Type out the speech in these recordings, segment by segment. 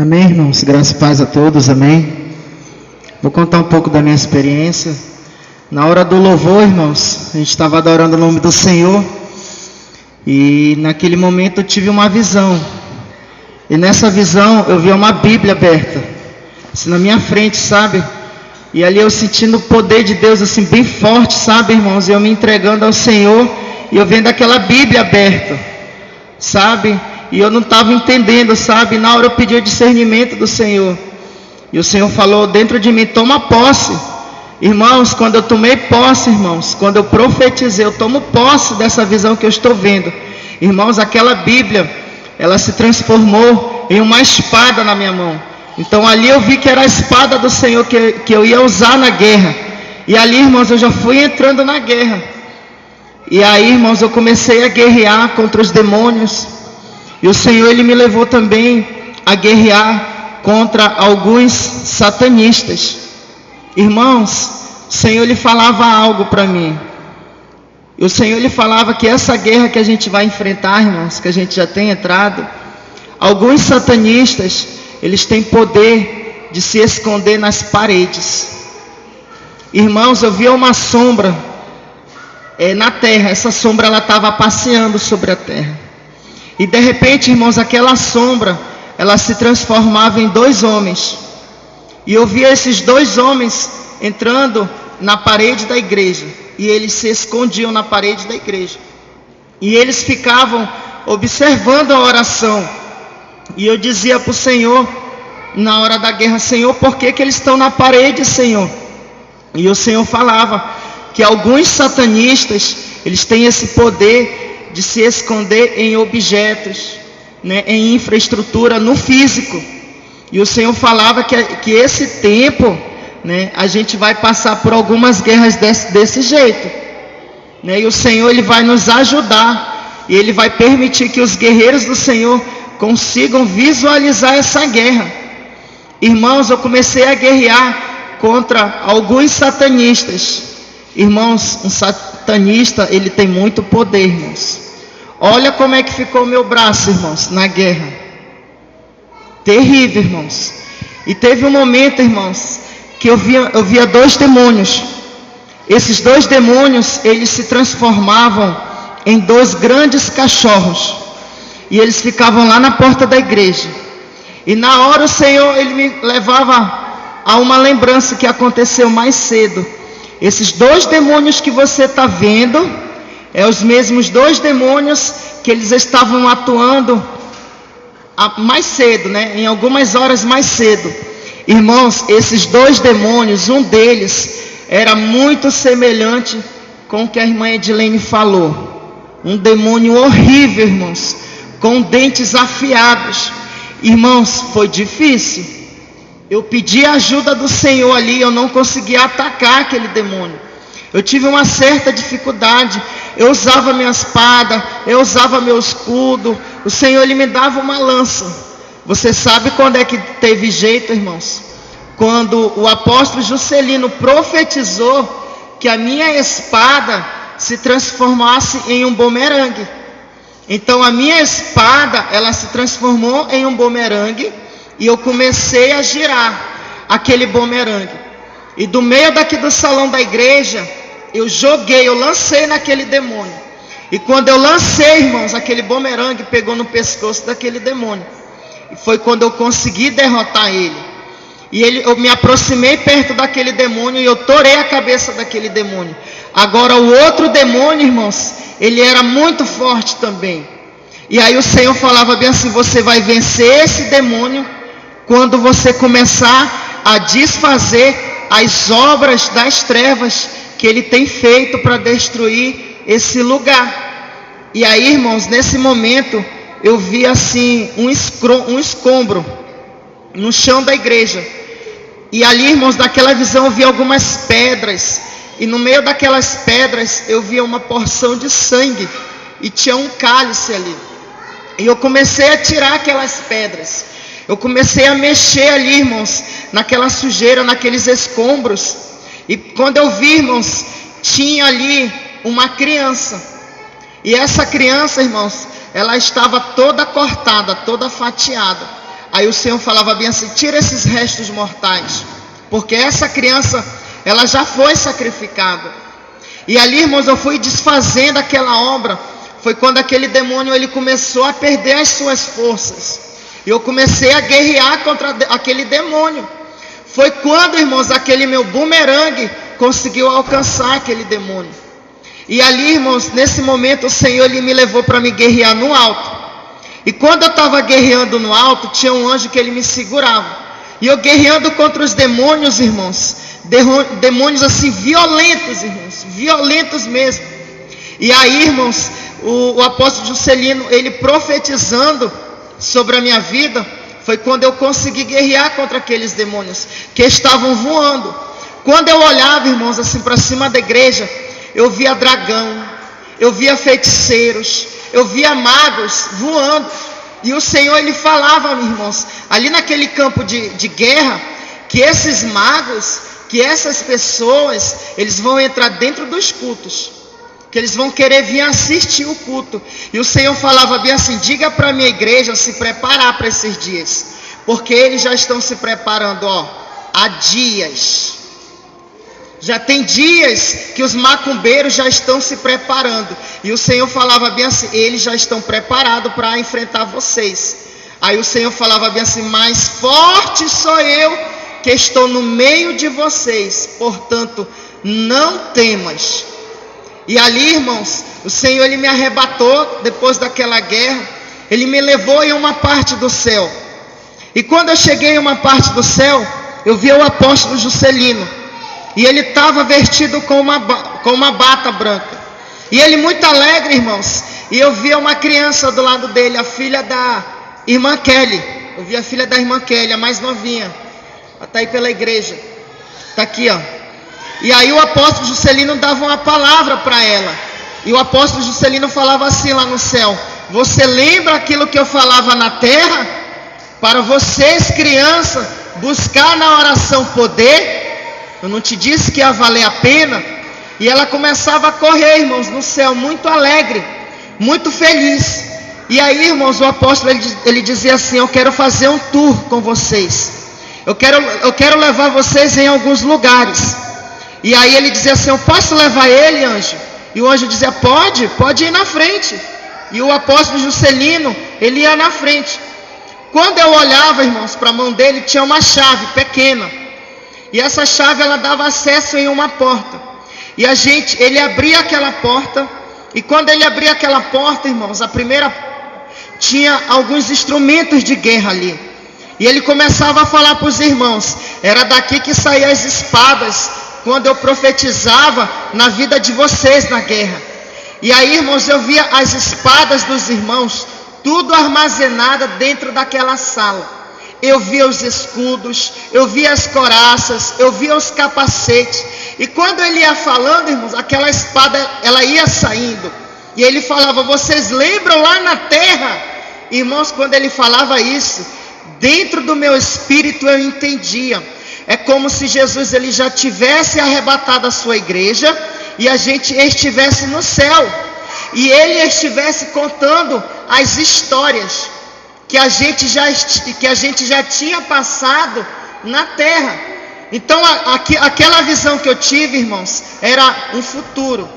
Amém, irmãos? Graça e paz a todos, amém? Vou contar um pouco da minha experiência. Na hora do louvor, irmãos, a gente estava adorando o nome do Senhor. E naquele momento eu tive uma visão. E nessa visão eu vi uma Bíblia aberta, assim na minha frente, sabe? E ali eu sentindo o poder de Deus assim bem forte, sabe, irmãos? E eu me entregando ao Senhor e eu vendo aquela Bíblia aberta, sabe? E eu não estava entendendo, sabe? Na hora eu pedi o discernimento do Senhor. E o Senhor falou dentro de mim: toma posse. Irmãos, quando eu tomei posse, irmãos, quando eu profetizei, eu tomo posse dessa visão que eu estou vendo. Irmãos, aquela Bíblia, ela se transformou em uma espada na minha mão. Então ali eu vi que era a espada do Senhor que eu ia usar na guerra. E ali, irmãos, eu já fui entrando na guerra. E aí, irmãos, eu comecei a guerrear contra os demônios. E o Senhor, Ele me levou também a guerrear contra alguns satanistas. Irmãos, o Senhor, Ele falava algo para mim. E o Senhor, Ele falava que essa guerra que a gente vai enfrentar, irmãos, que a gente já tem entrado, alguns satanistas, eles têm poder de se esconder nas paredes. Irmãos, eu via uma sombra na terra. Essa sombra, ela estava passeando sobre a terra. E de repente, irmãos, aquela sombra, ela se transformava em dois homens. E eu via esses dois homens entrando na parede da igreja. E eles se escondiam na parede da igreja. E eles ficavam observando a oração. E eu dizia para o Senhor, na hora da guerra: Senhor, por que eles estão na parede, Senhor? E o Senhor falava que alguns satanistas, eles têm esse poder de se esconder em objetos, né, em infraestrutura, no físico. E o Senhor falava que esse tempo, né, a gente vai passar por algumas guerras desse jeito, né, e o Senhor, Ele vai nos ajudar, e Ele vai permitir que os guerreiros do Senhor consigam visualizar essa guerra. Irmãos, eu comecei a guerrear contra alguns satanistas. Irmãos, um satanista, ele tem muito poder, irmãos. Olha como é que ficou o meu braço, irmãos, na guerra. Terrível, irmãos. E teve um momento, irmãos, que eu via dois demônios. Esses dois demônios, eles se transformavam em dois grandes cachorros. E eles ficavam lá na porta da igreja. E na hora o Senhor, Ele me levava a uma lembrança que aconteceu mais cedo. Esses dois demônios que você está vendo, os mesmos dois demônios que eles estavam atuando mais cedo, né? Em algumas horas mais cedo. Irmãos, esses dois demônios, um deles era muito semelhante com o que a irmã Edilene falou. Um demônio horrível, irmãos, com dentes afiados. Irmãos, foi difícil. Eu pedi a ajuda do Senhor ali, eu não conseguia atacar aquele demônio. Eu tive uma certa dificuldade. Eu usava minha espada, eu usava meu escudo. O Senhor, Ele me dava uma lança. Você sabe quando é que teve jeito, irmãos? Quando o apóstolo Juscelino profetizou que a minha espada se transformasse em um bumerangue. Então a minha espada, ela se transformou em um bumerangue. E eu comecei a girar aquele bumerangue. E do meio daqui do salão da igreja, eu lancei naquele demônio. E quando eu lancei, irmãos, aquele bumerangue pegou no pescoço daquele demônio. E foi quando eu consegui derrotar ele. E eu me aproximei perto daquele demônio e eu torei a cabeça daquele demônio. Agora o outro demônio, irmãos, ele era muito forte também. E aí o Senhor falava bem assim: você vai vencer esse demônio quando você começar a desfazer as obras das trevas que ele tem feito para destruir esse lugar. E aí, irmãos, nesse momento eu vi assim um escombro no chão da igreja. E ali, irmãos, naquela visão eu vi algumas pedras. E no meio daquelas pedras eu via uma porção de sangue. E tinha um cálice ali. E eu comecei a tirar aquelas pedras. Eu comecei a mexer ali, irmãos, naquela sujeira, naqueles escombros. E quando eu vi, irmãos, tinha ali uma criança. E essa criança, irmãos, ela estava toda cortada, toda fatiada. Aí o Senhor falava bem assim: tira esses restos mortais, porque essa criança, ela já foi sacrificada. E ali, irmãos, eu fui desfazendo aquela obra. Foi quando aquele demônio, ele começou a perder as suas forças. E eu comecei a guerrear contra aquele demônio. Foi quando, irmãos, aquele meu bumerangue conseguiu alcançar aquele demônio. E ali, irmãos, nesse momento o Senhor, ele me levou para me guerrear no alto. E quando eu estava guerreando no alto, tinha um anjo que ele me segurava. E eu guerreando contra os demônios, irmãos, demônios assim violentos, irmãos, violentos mesmo. E aí, irmãos, o apóstolo Juscelino, ele profetizando sobre a minha vida, foi quando eu consegui guerrear contra aqueles demônios que estavam voando. Quando eu olhava, irmãos, assim para cima da igreja, eu via dragão, eu via feiticeiros, eu via magos voando. E o Senhor, ele falava, irmãos, ali naquele campo de guerra, que esses magos, que essas pessoas, eles vão entrar dentro dos cultos, que eles vão querer vir assistir o culto. E o Senhor falava bem assim: diga para a minha igreja se preparar para esses dias, porque eles já estão se preparando, há dias. Já tem dias que os macumbeiros já estão se preparando. E o Senhor falava bem assim: eles já estão preparados para enfrentar vocês. Aí o Senhor falava bem assim: mais forte sou eu que estou no meio de vocês, portanto não temas. E ali, irmãos, o Senhor, ele me arrebatou depois daquela guerra. Ele me levou em uma parte do céu. E quando eu cheguei em uma parte do céu, eu vi o apóstolo Juscelino. E ele estava vestido com uma bata branca. E ele muito alegre, irmãos. E eu via uma criança do lado dele, a filha da irmã Kelly. Eu vi a filha da irmã Kelly, a mais novinha. Ela está aí pela igreja. Está aqui, E aí o apóstolo Juscelino dava uma palavra para ela. E o apóstolo Juscelino falava assim lá no céu: você lembra aquilo que eu falava na terra? Para vocês, crianças, buscar na oração poder. Eu não te disse que ia valer a pena? E ela começava a correr, irmãos, no céu, muito alegre, muito feliz. E aí, irmãos, o apóstolo, ele dizia assim: eu quero fazer um tour com vocês. Eu quero levar vocês em alguns lugares. E aí ele dizia assim: eu posso levar ele, anjo? E o anjo dizia: pode ir na frente. E o apóstolo Juscelino, ele ia na frente. Quando eu olhava, irmãos, para a mão dele, tinha uma chave pequena. E essa chave, ela dava acesso em uma porta. E ele abria aquela porta. E quando ele abria aquela porta, irmãos, a primeira tinha alguns instrumentos de guerra ali. E ele começava a falar para os irmãos: era daqui que saíam as espadas, quando eu profetizava na vida de vocês na guerra. E aí, irmãos, eu via as espadas dos irmãos, tudo armazenada dentro daquela sala. Eu via os escudos, eu via as couraças, eu via os capacetes. E quando ele ia falando, irmãos, aquela espada, ela ia saindo. E ele falava: vocês lembram lá na terra? Irmãos, quando ele falava isso, dentro do meu espírito eu entendia. É como se Jesus, ele já tivesse arrebatado a sua igreja e a gente estivesse no céu. E ele estivesse contando as histórias que a gente já tinha passado na terra. Então aquela visão que eu tive, irmãos, era um futuro,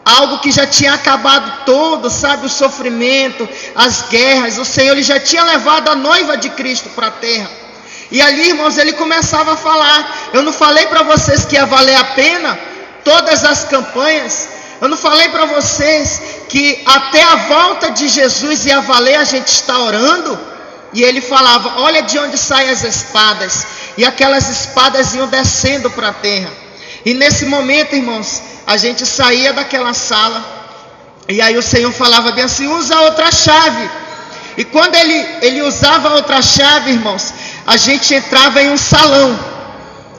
algo que já tinha acabado todo, sabe, o sofrimento, as guerras. O Senhor, ele já tinha levado a noiva de Cristo para a terra. E ali, irmãos, ele começava a falar: eu não falei para vocês que ia valer a pena todas as campanhas? Eu não falei para vocês que até a volta de Jesus ia valer a gente estar orando? E ele falava: olha de onde saem as espadas. E aquelas espadas iam descendo para a terra. E nesse momento, irmãos, a gente saía daquela sala. E aí o Senhor falava bem assim: usa outra chave. E quando ele usava outra chave, irmãos, a gente entrava em um salão.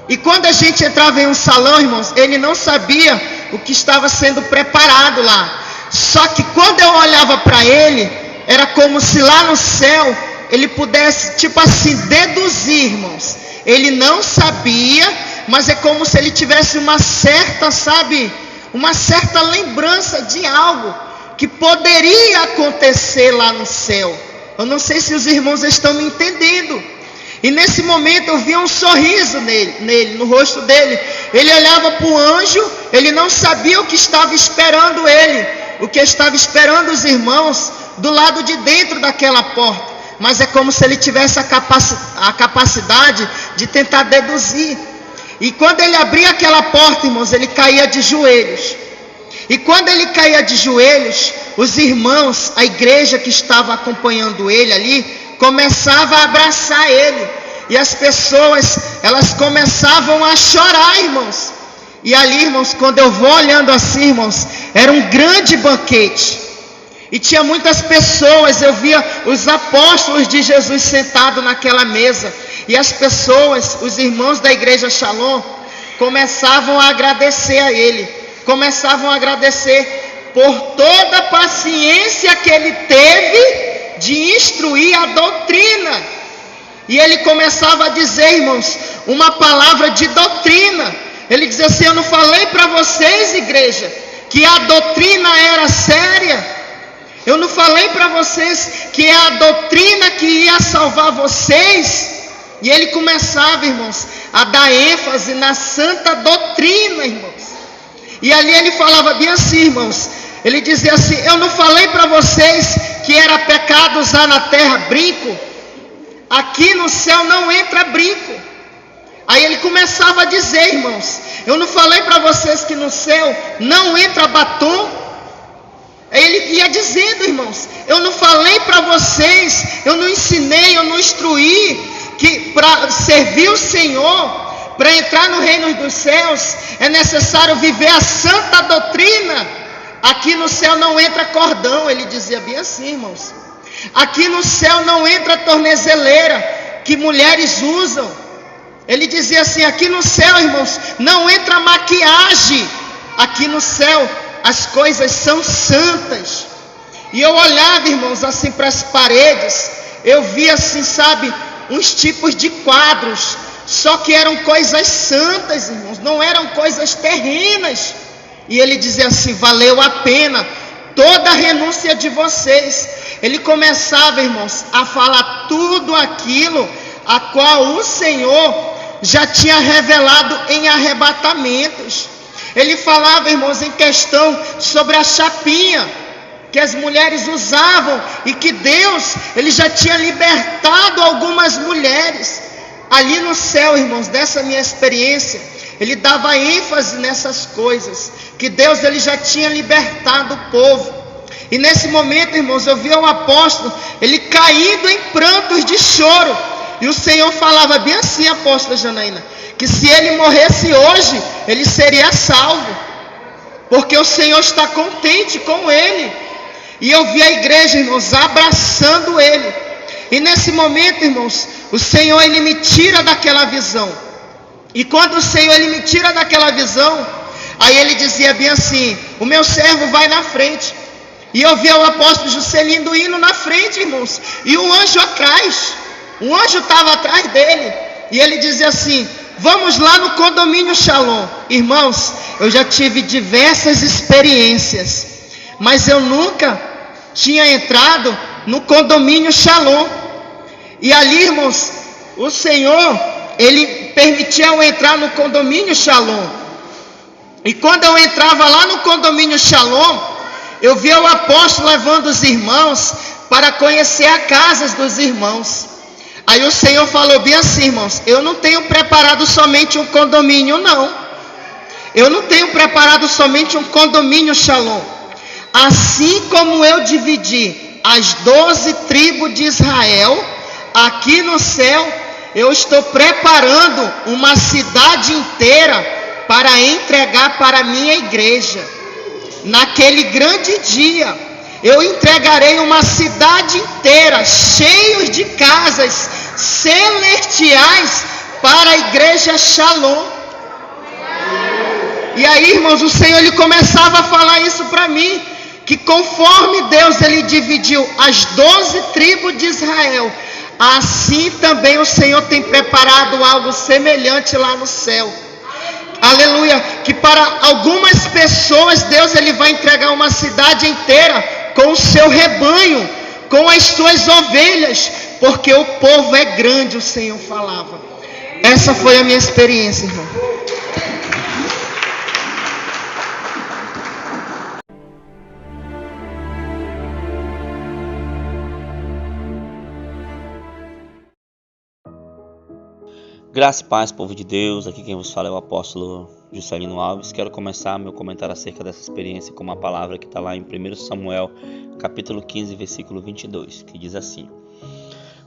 E quando a gente entrava em um salão, irmãos, ele não sabia o que estava sendo preparado lá. Só que quando eu olhava para ele, era como se lá no céu ele pudesse, tipo assim, deduzir, irmãos. Ele não sabia, mas é como se ele tivesse uma certa, sabe, uma certa lembrança de algo que poderia acontecer lá no céu. Eu não sei se os irmãos estão me entendendo. E nesse momento eu via um sorriso no rosto dele. Ele olhava para o anjo, ele não sabia o que estava esperando ele, o que estava esperando os irmãos do lado de dentro daquela porta. Mas é como se ele tivesse a capacidade de tentar deduzir. E quando ele abria aquela porta, irmãos, ele caía de joelhos. E quando ele caía de joelhos, os irmãos, a igreja que estava acompanhando ele ali, começava a abraçar ele. E as pessoas, elas começavam a chorar, irmãos. E ali, irmãos, quando eu vou olhando assim, irmãos, era um grande banquete. E tinha muitas pessoas, eu via os apóstolos de Jesus sentados naquela mesa. E as pessoas, os irmãos da igreja Shalom, começavam a agradecer a ele. Começavam a agradecer por toda a paciência que ele teve de instruir a doutrina. E ele começava a dizer, irmãos, uma palavra de doutrina. Ele dizia assim: eu não falei para vocês, igreja, que a doutrina era séria? Eu não falei para vocês que é a doutrina que ia salvar vocês? E ele começava, irmãos, a dar ênfase na santa doutrina, irmãos. E ali ele falava bem assim, irmãos. Ele dizia assim: eu não falei para vocês que era pecado usar na terra brinco? Aqui no céu não entra brinco. Aí ele começava a dizer, irmãos: eu não falei para vocês que no céu não entra batom? Ele ia dizendo, irmãos: eu não falei para vocês, eu não ensinei, eu não instruí que para servir o Senhor, para entrar no reino dos céus, é necessário viver a santa doutrina. Aqui no céu não entra cordão. Ele dizia bem assim, irmãos: aqui no céu não entra tornezeleira que mulheres usam. Ele dizia assim: aqui no céu, irmãos, não entra maquiagem. Aqui no céu as coisas são santas. E eu olhava, irmãos, assim para as paredes. Eu via assim, sabe, uns tipos de quadros. Só que eram coisas santas, irmãos, não eram coisas terrenas. E ele dizia assim: valeu a pena toda a renúncia de vocês. Ele começava, irmãos, a falar tudo aquilo a qual o Senhor já tinha revelado em arrebatamentos. Ele falava, irmãos, em questão sobre a chapinha que as mulheres usavam, e que Deus, ele já tinha libertado algumas mulheres. Ali no céu, irmãos, dessa minha experiência, ele dava ênfase nessas coisas, que Deus, ele já tinha libertado o povo. E nesse momento, irmãos, eu via o apóstolo, ele caído em prantos de choro. E o Senhor falava bem assim, apóstola Janaína, que se ele morresse hoje, ele seria salvo, porque o Senhor está contente com ele. E eu vi a igreja, irmãos, abraçando ele. E nesse momento, irmãos, o Senhor, ele me tira daquela visão. E quando o Senhor, ele me tira daquela visão, aí ele dizia bem assim: o meu servo vai na frente. E eu via o apóstolo Juscelino indo na frente, irmãos, e um anjo atrás. Um anjo estava atrás dele. E ele dizia assim: vamos lá no condomínio Shalom. Irmãos, eu já tive diversas experiências, mas eu nunca tinha entrado no condomínio Shalom. E ali, irmãos, o Senhor, ele permitia eu entrar no condomínio Shalom. E quando eu entrava lá no condomínio Shalom, eu via o apóstolo levando os irmãos para conhecer a casa dos irmãos. Aí o Senhor falou bem assim, irmãos: eu não tenho preparado somente um condomínio, não. Eu não tenho preparado somente um condomínio Shalom. Assim como eu dividi as 12 tribos de Israel, aqui no céu, eu estou preparando uma cidade inteira para entregar para a minha igreja. Naquele grande dia, eu entregarei uma cidade inteira, cheia de casas celestiais, para a igreja Shalom. E aí, irmãos, o Senhor, ele começava a falar isso para mim, que conforme Deus, ele dividiu as 12 tribos de Israel, assim também o Senhor tem preparado algo semelhante lá no céu. Aleluia, que para algumas pessoas Deus, ele vai entregar uma cidade inteira com o seu rebanho, com as suas ovelhas, porque o povo é grande, o Senhor falava. Essa foi a minha experiência, irmão. Graça e paz, povo de Deus. Aqui quem vos fala é o apóstolo Juscelino Alves. Quero começar meu comentário acerca dessa experiência com uma palavra que está lá em 1 Samuel, capítulo 15, versículo 22, que diz assim: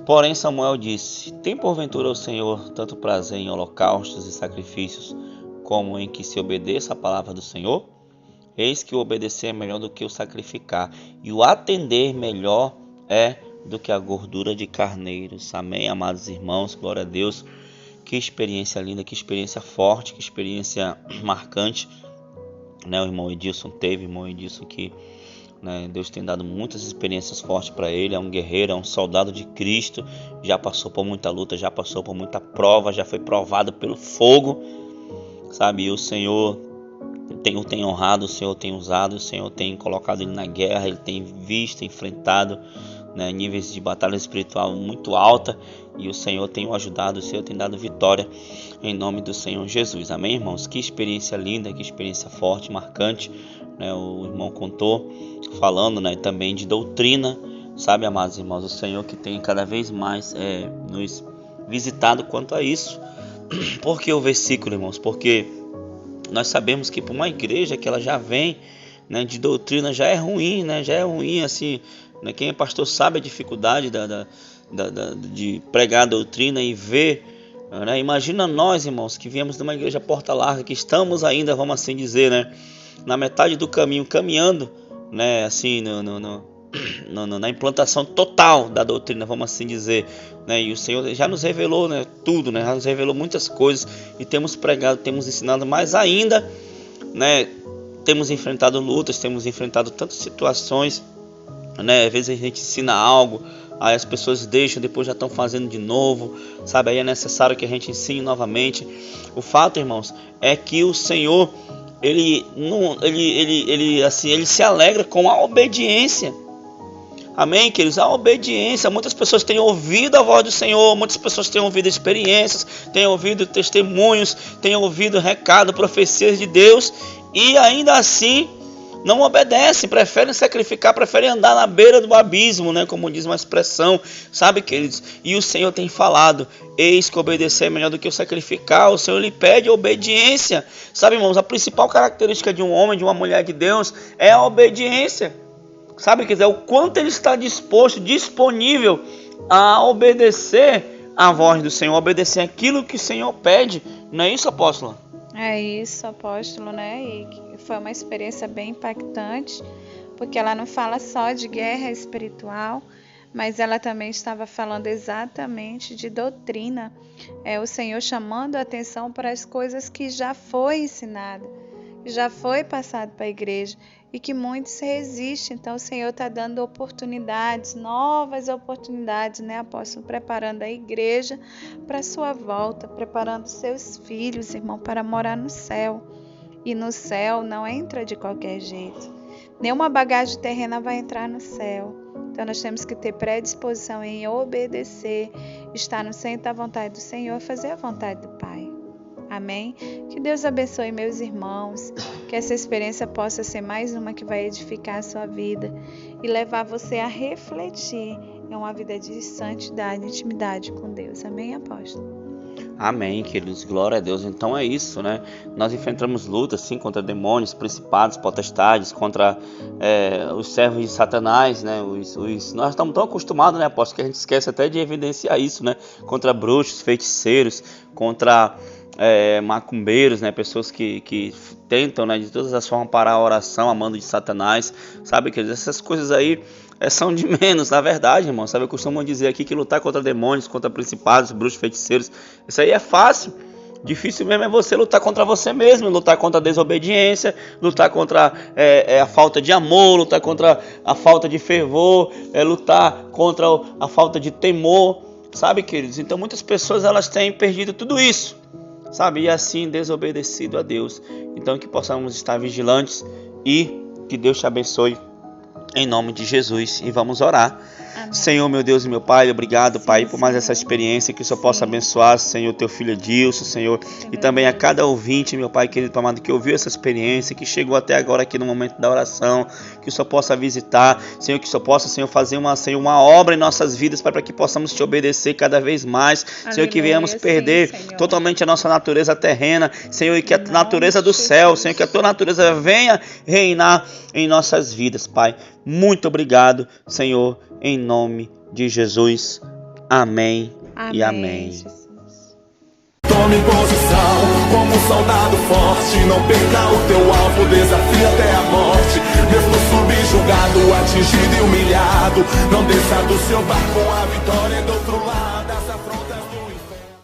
Porém Samuel disse: Tem porventura o Senhor tanto prazer em holocaustos e sacrifícios, como em que se obedeça a palavra do Senhor? Eis que o obedecer é melhor do que o sacrificar, e o atender melhor é do que a gordura de carneiros. Amém, amados irmãos, glória a Deus. Que experiência linda, que experiência forte, que experiência marcante, né? O irmão Edilson teve, irmão Edilson que, né, Deus tem dado muitas experiências fortes para ele. É um guerreiro, é um soldado de Cristo, já passou por muita luta, já passou por muita prova, já foi provado pelo fogo, sabe? E o Senhor o tem honrado, o Senhor tem usado, o Senhor tem colocado ele na guerra, ele tem visto, enfrentado, né, níveis de batalha espiritual muito alta, e o Senhor tem o ajudado, o Senhor tem dado vitória em nome do Senhor Jesus. Amém, irmãos? Que experiência linda, que experiência forte, marcante, né? O irmão contou, falando, né, também de doutrina, sabe, amados irmãos? O Senhor que tem cada vez mais nos visitado quanto a isso. Por que o versículo, irmãos? Porque nós sabemos que para uma igreja que ela já vem, né, de doutrina, já é ruim, né? Já é ruim, assim, né? Quem é pastor sabe a dificuldade de pregar a doutrina e ver, né? Imagina nós, irmãos, que viemos de uma igreja porta larga, que estamos ainda, vamos assim dizer, né, na metade do caminho, caminhando, né, assim, na implantação total da doutrina, vamos assim dizer, né? E o Senhor já nos revelou, né, tudo, né? Já nos revelou muitas coisas e temos pregado, temos ensinado, mas ainda, né, temos enfrentado lutas, temos enfrentado tantas situações, né? Às vezes a gente ensina algo, aí as pessoas deixam, depois já estão fazendo de novo, sabe? Aí é necessário que a gente ensine novamente. O fato, irmãos, é que o Senhor, ele se alegra com a obediência. Amém, queridos? A obediência. Muitas pessoas têm ouvido a voz do Senhor, muitas pessoas têm ouvido experiências, têm ouvido testemunhos, têm ouvido recado, profecias de Deus, e ainda assim não obedecem, preferem sacrificar, preferem andar na beira do abismo, né? Como diz uma expressão, sabe, queridos? E o Senhor tem falado: eis que obedecer é melhor do que o sacrificar. O Senhor lhe pede obediência, sabe, irmãos? A principal característica de um homem, de uma mulher de Deus, é a obediência. Sabe, quer dizer, o quanto ele está disponível a obedecer a voz do Senhor, obedecer aquilo que o Senhor pede. Não é isso, apóstolo? É isso, apóstolo, né? E foi uma experiência bem impactante, porque ela não fala só de guerra espiritual, mas ela também estava falando exatamente de doutrina. O Senhor chamando a atenção para as coisas que já foi ensinada, já foi passado para a igreja, e que muitos resistem. Então o Senhor está dando oportunidades, novas oportunidades, né, apóstolo? Preparando a igreja para a sua volta, preparando seus filhos, irmão, para morar no céu. E no céu não entra de qualquer jeito. Nenhuma bagagem terrena vai entrar no céu. Então nós temos que ter predisposição em obedecer, estar no centro da vontade do Senhor, fazer a vontade do Pai. Amém? Que Deus abençoe meus irmãos, que essa experiência possa ser mais uma que vai edificar a sua vida e levar você a refletir em uma vida de santidade, intimidade com Deus. Amém, apóstolo? Amém, queridos, glória a Deus. Então é isso, né? Nós enfrentamos lutas, sim, contra demônios, principados, potestades, contra os servos de Satanás, né? Nós estamos tão acostumados, né, apóstolo, que a gente esquece até de evidenciar isso, né? Contra bruxos, feiticeiros, contra macumbeiros, né? Pessoas que tentam, né, de todas as formas parar a oração, amando de Satanás, sabe, queridos? Essas coisas aí são de menos, na verdade, irmão. Sabe, eu costumo dizer aqui que lutar contra demônios, contra principados, bruxos, feiticeiros, isso aí é fácil. Difícil mesmo é você lutar contra você mesmo, lutar contra a desobediência, lutar contra a falta de amor, lutar contra a falta de fervor, lutar contra a falta de temor, sabe, queridos? Então muitas pessoas elas têm perdido tudo isso, sabe, e assim desobedecido a Deus. Então que possamos estar vigilantes e que Deus te abençoe em nome de Jesus. E vamos orar. Senhor, meu Deus e meu Pai, obrigado, Pai, por mais essa experiência, que o Senhor possa abençoar, Senhor, teu filho Edilson, Senhor, e também a cada ouvinte, meu Pai querido, amado, que ouviu essa experiência, que chegou até agora aqui no momento da oração, que o Senhor possa visitar, Senhor, que o Senhor possa, Senhor, fazer uma obra em nossas vidas, Pai, para que possamos te obedecer cada vez mais, Senhor, que venhamos perder totalmente a nossa natureza terrena, Senhor, e que a natureza do céu, Senhor, que a tua natureza venha reinar em nossas vidas, Pai. Muito obrigado, Senhor, em nome de Jesus. Amém e amém. Tome posição como um soldado forte. Não perca o teu alvo, desafia até a morte. Mesmo subjugado, atingido e humilhado, não desça do seu barco, a vitória é do outro